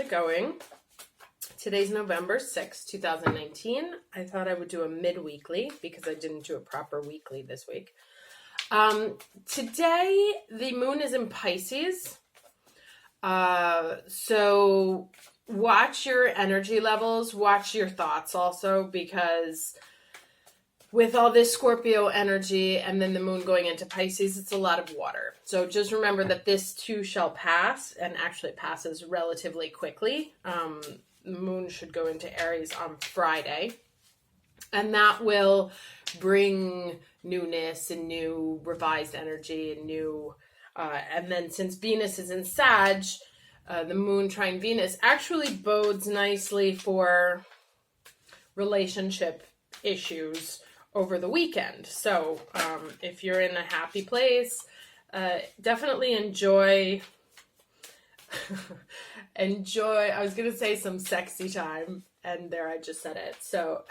it going. Today's November 6th, 2019. I thought I would do a mid-weekly because I didn't do a proper weekly this week. Today, the moon is in Pisces. So watch your energy levels, watch your thoughts also, because with all this Scorpio energy and then the moon going into Pisces, it's a lot of water. So just remember that this too shall pass, and actually it passes relatively quickly. The moon should go into Aries on Friday, and that will bring newness and new revised energy and new, and then since Venus is in Sag, the moon trine Venus actually bodes nicely for relationship issues over the weekend. So if you're in a happy place, definitely enjoy I was gonna say some sexy time, and there I just said it. So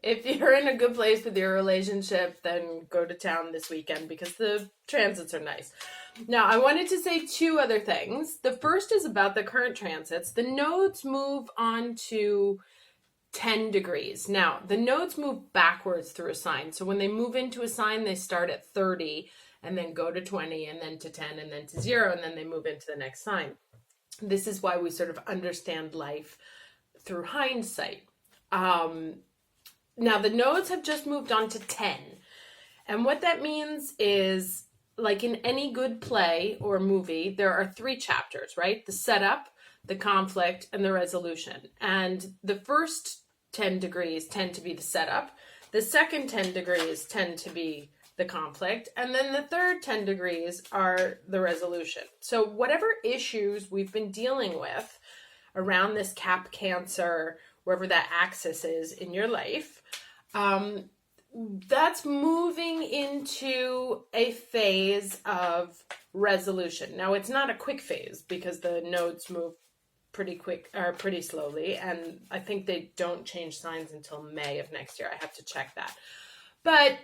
if you're in a good place with your relationship, then go to town this weekend because the transits are nice. Now, I wanted to say two other things. The first is about the current transits. The nodes move on to 10 degrees. Now, the nodes move backwards through a sign. So when they move into a sign, they start at 30 and then go to 20 and then to 10 and then to 0, and then they move into the next sign. This is why we sort of understand life through hindsight. Now, the nodes have just moved on to 10. And what that means is, like in any good play or movie, there are 3 chapters, right? The setup, the conflict, and the resolution. And the first 10 degrees tend to be the setup. The second 10 degrees tend to be the conflict. And then the third 10 degrees are the resolution. So whatever issues we've been dealing with around this Cap Cancer, wherever that axis is in your life, that's moving into a phase of resolution. Now, it's not a quick phase because the nodes move pretty slowly, and I think they don't change signs until May of next year. I have to check that. But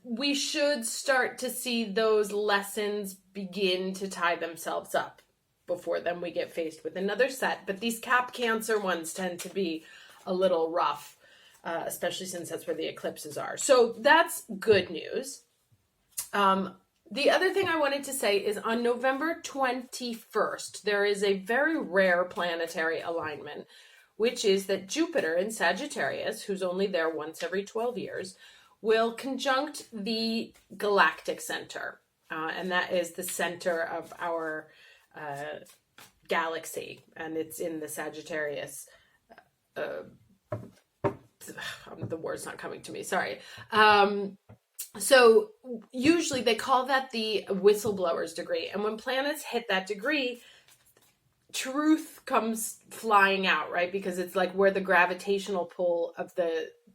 we should start to see those lessons begin to tie themselves up before then we get faced with another set. But these Cap Cancer ones tend to be a little rough, especially since that's where the eclipses are. So that's good news. The other thing I wanted to say is on November 21st, there is a very rare planetary alignment, which is that Jupiter in Sagittarius, who's only there once every 12 years, will conjunct the galactic center. And that is the center of our galaxy. And it's in the Sagittarius. The word's not coming to me. Sorry. So usually they call that the whistleblower's degree. And when planets hit that degree, truth comes flying out, right? Because it's like where the gravitational pull of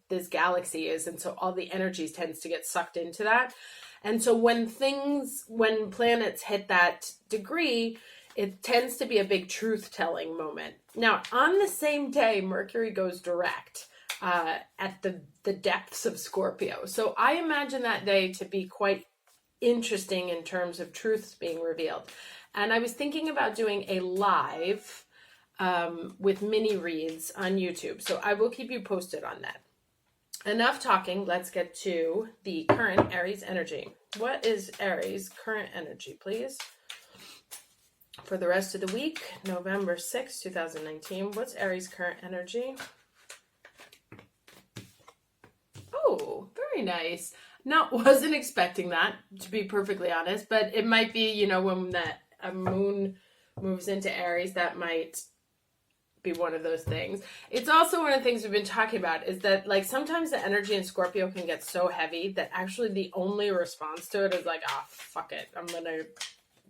this galaxy is. And so all the energies tends to get sucked into that. And so when planets hit that degree, it tends to be a big truth-telling moment. Now, on the same day, Mercury goes direct at the depths of Scorpio. So I imagine that day to be quite interesting in terms of truths being revealed. And I was thinking about doing a live with mini reads on YouTube. So I will keep you posted on that. Enough talking. Let's get to the current Aries energy. What is Aries current energy, please? For the rest of the week, November 6th, 2019. What's Aries current energy? Oh, very nice. Wasn't expecting that, to be perfectly honest, but it might be, when a moon moves into Aries, that might be one of those things. It's also one of the things we've been talking about is that, like, sometimes the energy in Scorpio can get so heavy that actually the only response to it is like, fuck it. I'm gonna,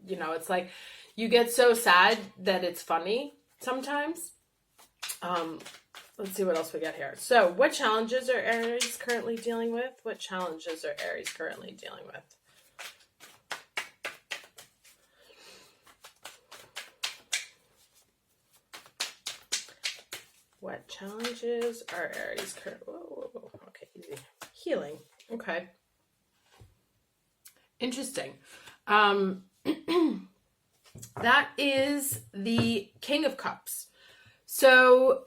it's like you get so sad that it's funny sometimes. Let's see what else we got here. So what challenges are Aries currently dealing with? What challenges are Aries currently dealing with? What challenges are Aries currently? Whoa. Okay, easy. Healing. Okay. Interesting. That is the King of Cups. So,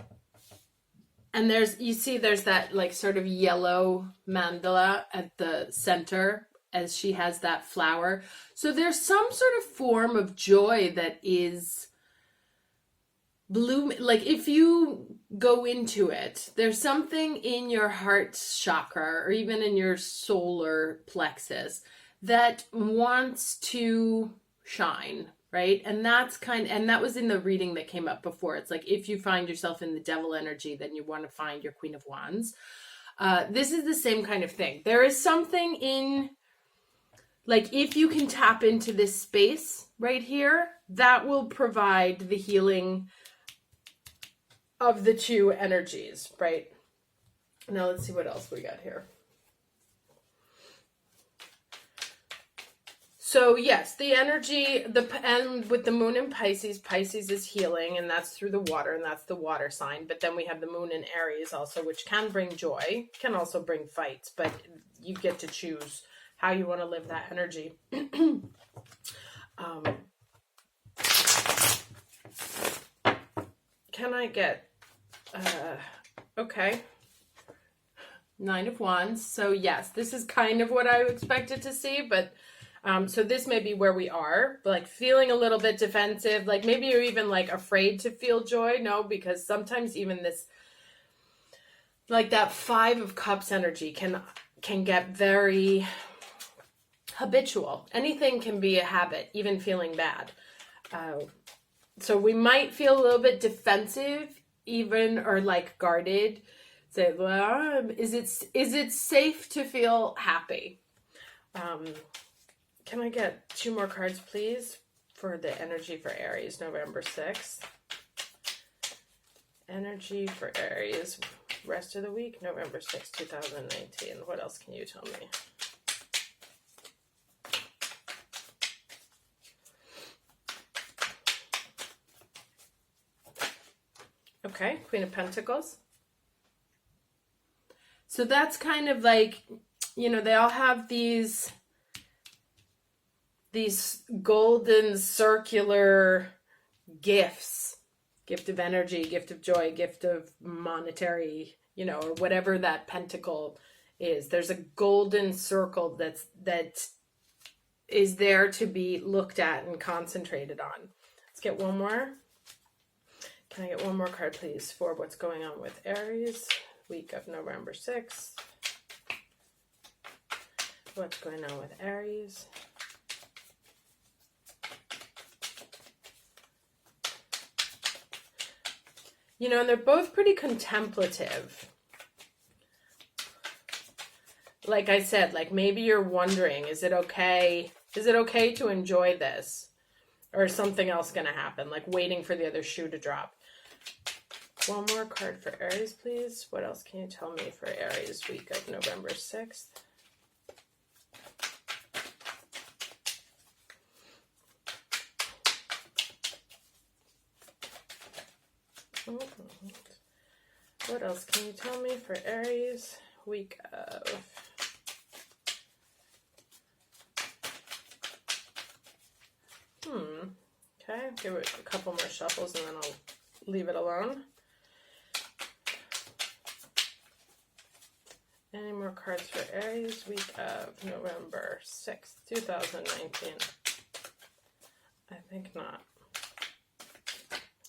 and there's that like sort of yellow mandala at the center as she has that flower. So there's some sort of form of joy that is bloom. Like if you go into it, there's something in your heart chakra or even in your solar plexus that wants to shine, right? And that was in the reading that came up before. It's like if you find yourself in the devil energy, then you want to find your Queen of Wands. This is the same kind of thing. There is something in, like, if you can tap into this space right here, that will provide the healing of the two energies, right? Now let's see what else we got here. So yes, the energy, and with the moon in Pisces, Pisces is healing, and that's through the water, and that's the water sign. But then we have the moon in Aries also, which can bring joy, can also bring fights, but you get to choose how you want to live that energy. Can I get, okay, Nine of Wands. So yes, this is kind of what I expected to see, but so this may be where we are, like feeling a little bit defensive, like maybe you're even like afraid to feel joy. No, because sometimes even this, like that Five of Cups energy can get very habitual. Anything can be a habit, even feeling bad. So we might feel a little bit defensive, even, or like guarded. Say, well, is it safe to feel happy? Can I get 2 more cards, please, for the energy for Aries, November 6th? Energy for Aries, rest of the week, November 6th, 2019. What else can you tell me? Okay, Queen of Pentacles. So that's kind of like, they all have these golden circular gifts, gift of energy, gift of joy, gift of monetary, or whatever that pentacle is. There's a golden circle that is there to be looked at and concentrated on. Let's get one more. Can I get one more card, please, for what's going on with Aries, week of November 6th? What's going on with Aries? And they're both pretty contemplative. Like I said, like maybe you're wondering, is it okay to enjoy this? Or is something else going to happen? Like waiting for the other shoe to drop. One more card for Aries, please. What else can you tell me for Aries, week of November 6th? What else can you tell me for Aries, week of... Okay, give it a couple more shuffles and then I'll leave it alone. Any more cards for Aries, week of November 6th, 2019? I think not.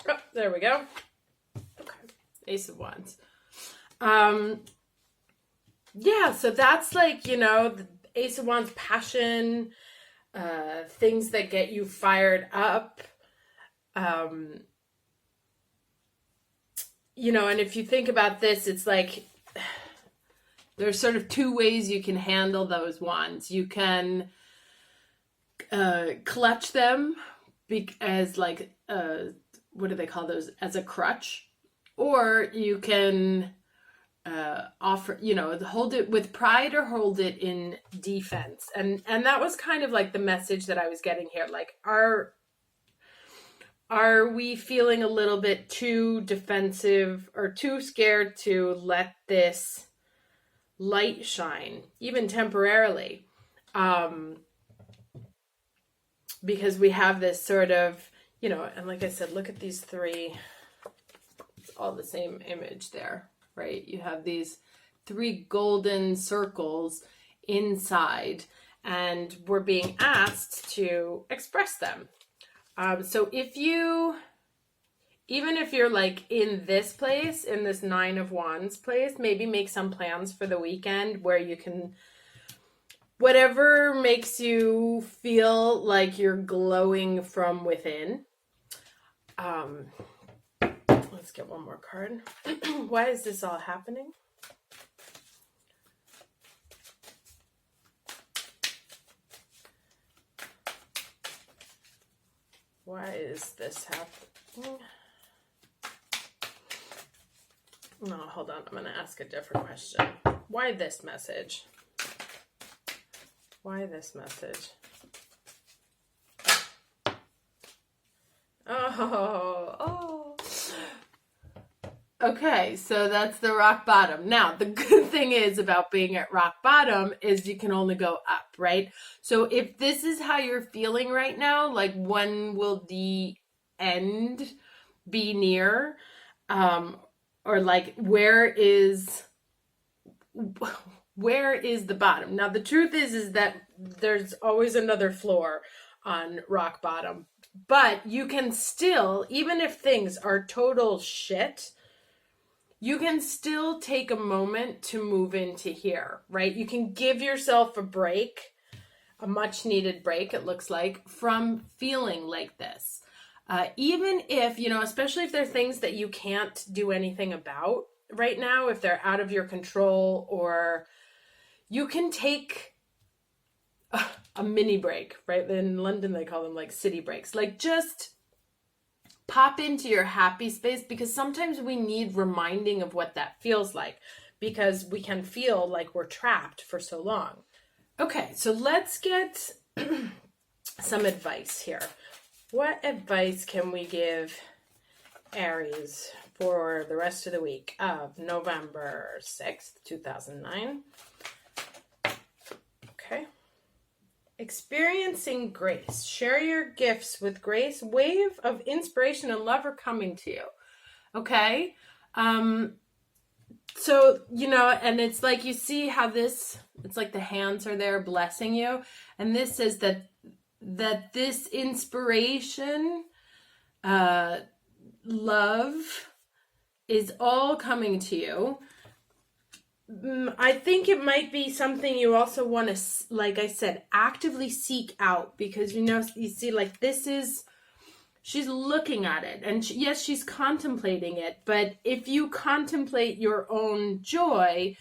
Oh, there we go. Okay, Ace of Wands. Yeah, so that's like, the Ace of Wands, passion, things that get you fired up. And if you think about this, it's like there's sort of 2 ways you can handle those wands. You can clutch them as like, what do they call those? As a crutch. Or you can offer, hold it with pride or hold it in defense. And that was kind of like the message that I was getting here. Like, are we feeling a little bit too defensive or too scared to let this light shine, even temporarily? because we have this sort of, you know, and like I said, look at these three, it's all the same image there, right? You have these three golden circles inside, and we're being asked to express them. So even if you're like in this place, in this Nine of Wands place, maybe make some plans for the weekend where you can, whatever makes you feel like you're glowing from within. Let's get one more card. Why is this all happening? Why is this happening? No, hold on. I'm going to ask a different question. Why this message? Why this message? Oh. Okay, so that's the rock bottom. Now, the good thing is about being at rock bottom is you can only go up, right? So if this is how you're feeling right now, like when will the end be near? Or like where is the bottom? Now the truth is that there's always another floor on rock bottom, but you can still, even if things are total shit, you can still take a moment to move into here, right? You can give yourself a break, a much needed break, it looks like, from feeling like this. Even if, you know, especially if there are things that you can't do anything about right now, if they're out of your control, or you can take a mini break, right? In London, they call them like city breaks. Like just pop into your happy space, because sometimes we need reminding of what that feels like, because we can feel like we're trapped for so long. Okay, so let's get some advice here. What advice can we give Aries for the rest of the week of November 6th, 2009? Okay. Experiencing grace. Share your gifts with grace. Wave of inspiration and love are coming to you. Okay? So, you know, and it's like you see how this, it's like the hands are there blessing you. And this says that this inspiration, love is all coming to you. I think it might be something you also want to, like I said, actively seek out, because, you know, you see like this is, she's looking at it, and yes, she's contemplating it, but if you contemplate your own joy,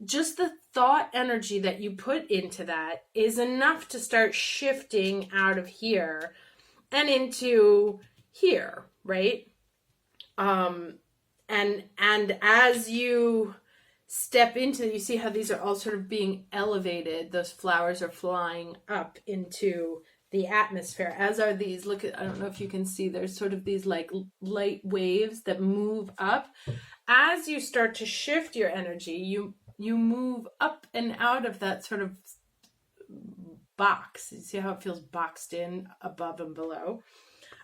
just the thought energy that you put into that is enough to start shifting out of here and into here, right? And as you step into, you see how these are all sort of being elevated. Those flowers are flying up into the atmosphere, as are these. Look at, I don't know if you can see, there's sort of these like light waves that move up. As you start to shift your energy, you move up and out of that sort of box. You see how it feels boxed in above and below.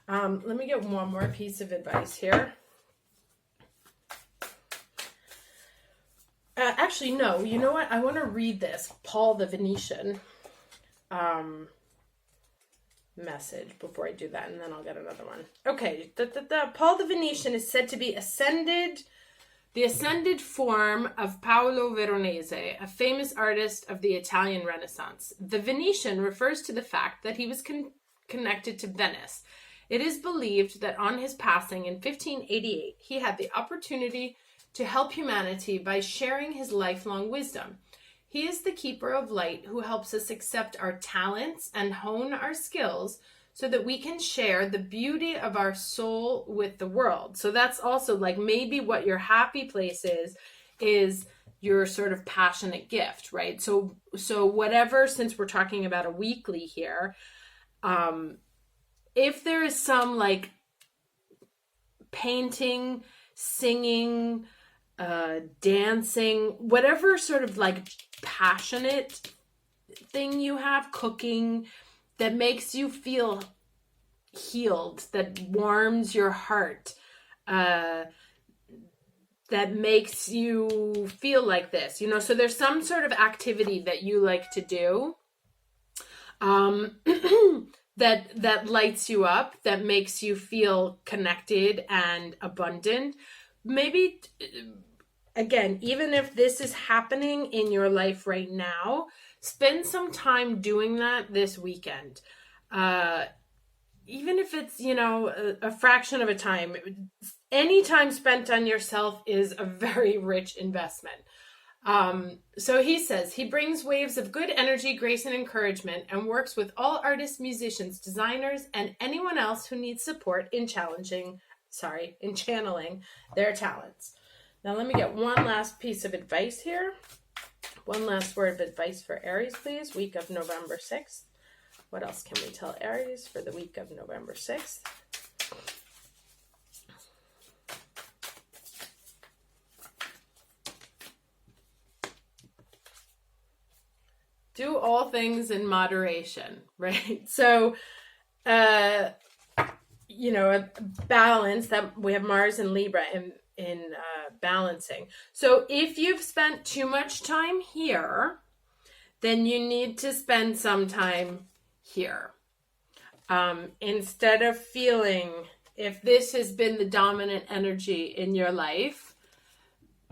Let me get one more piece of advice here. Actually, no, you know what? I want to read this Paul the Venetian message before I do that, and then I'll get another one. Okay, Paul the Venetian is said to be the ascended form of Paolo Veronese, a famous artist of the Italian Renaissance. The Venetian refers to the fact that he was connected to Venice. It is believed that on his passing in 1588, he had the opportunity to help humanity by sharing his lifelong wisdom. He is the keeper of light who helps us accept our talents and hone our skills so that we can share the beauty of our soul with the world. So that's also like maybe what your happy place is your sort of passionate gift, right? So whatever, since we're talking about a weekly here, if there is some like painting, singing, dancing, whatever sort of like passionate thing you have, cooking, that makes you feel healed, that warms your heart, that makes you feel like this, so there's some sort of activity that you like to do, that lights you up, that makes you feel connected and abundant. Maybe, again, even if this is happening in your life right now, spend some time doing that this weekend. Even if it's, a fraction of a time, any time spent on yourself is a very rich investment. So he says he brings waves of good energy, grace, and encouragement, and works with all artists, musicians, designers, and anyone else who needs support in channeling their talents. Now let me get one last piece of advice here. One last word of advice for Aries, please. Week of November 6th. What else can we tell Aries for the week of November 6th? Do all things in moderation, right? So, a balance, that we have Mars and Libra in balancing. So if you've spent too much time here, then you need to spend some time here. Instead of feeling, if this has been the dominant energy in your life,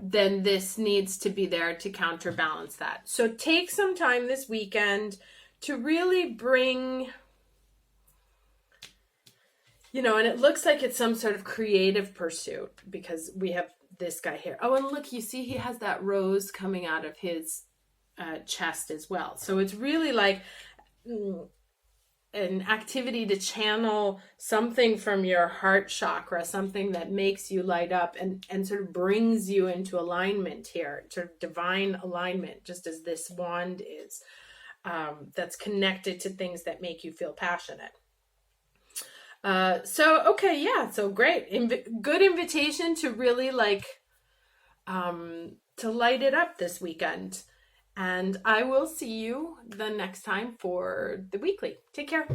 then this needs to be there to counterbalance that. So take some time this weekend to really bring, and it looks like it's some sort of creative pursuit, because we have this guy here. Oh, and look, you see he has that rose coming out of his chest as well. So it's really like an activity to channel something from your heart chakra, something that makes you light up and sort of brings you into alignment here, sort of divine alignment, just as this wand is, that's connected to things that make you feel passionate. So great. Good invitation to really to light it up this weekend. And I will see you the next time for the weekly. Take care.